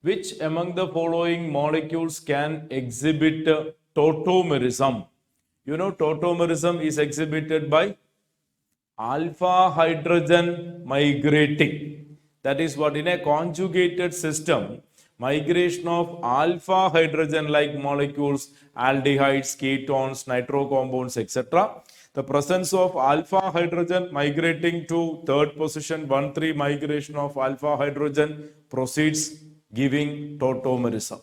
Which among the following molecules can exhibit tautomerism? You know, tautomerism is exhibited by alpha hydrogen migrating. That is what, in a conjugated system, migration of alpha hydrogen like molecules, aldehydes, ketones, nitro compounds, etc. The presence of alpha hydrogen migrating to third position, 1,3 migration of alpha hydrogen proceeds, giving tautomerism.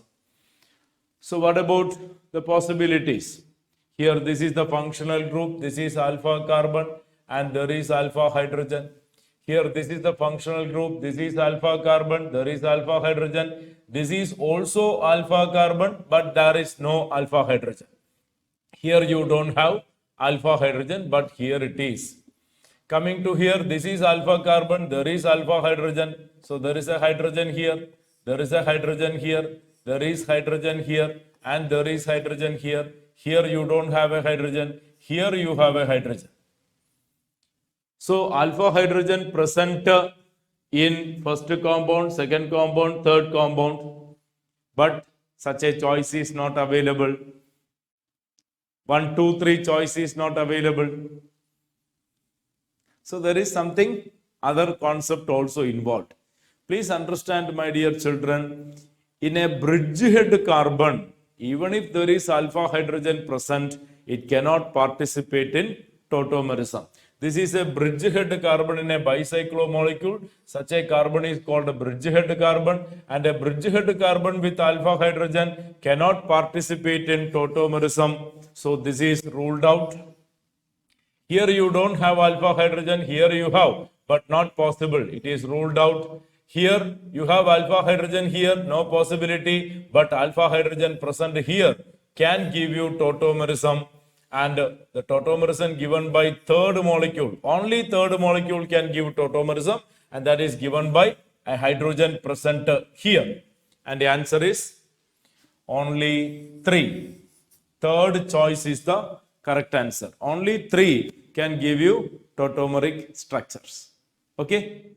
So what about the possibilities? Here, this is the functional group, this is alpha carbon, and there is alpha hydrogen. Here, this is the functional group, this is alpha carbon, there is alpha hydrogen. This is also alpha carbon, but there is no alpha hydrogen. Here you don't have alpha hydrogen, but here it is. Coming to here, this is alpha carbon, there is alpha hydrogen. So there is a hydrogen here, there is a hydrogen here, there is hydrogen here, and there is hydrogen here. Here you don't have a hydrogen, here you have a hydrogen. So alpha hydrogen present in first compound, second compound, third compound, but such a choice is not available. 1, 2, 3 choice is not available. So there is something, other concept also involved. Please understand, my dear children, in a bridgehead carbon, even if there is alpha hydrogen present, it cannot participate in tautomerism. This is a bridgehead carbon in a bicyclo molecule. Such a carbon is called a bridgehead carbon, and a bridgehead carbon with alpha hydrogen cannot participate in tautomerism. So this is ruled out. Here you don't have alpha hydrogen, here you have, but not possible. It is ruled out. Here you have alpha hydrogen here, no possibility, but alpha hydrogen present here can give you tautomerism. And the tautomerism given by third molecule, only third molecule can give tautomerism, and that is given by a hydrogen present here. And the answer is only 3. Third choice is the correct answer. Only 3 can give you tautomeric structures. Okay.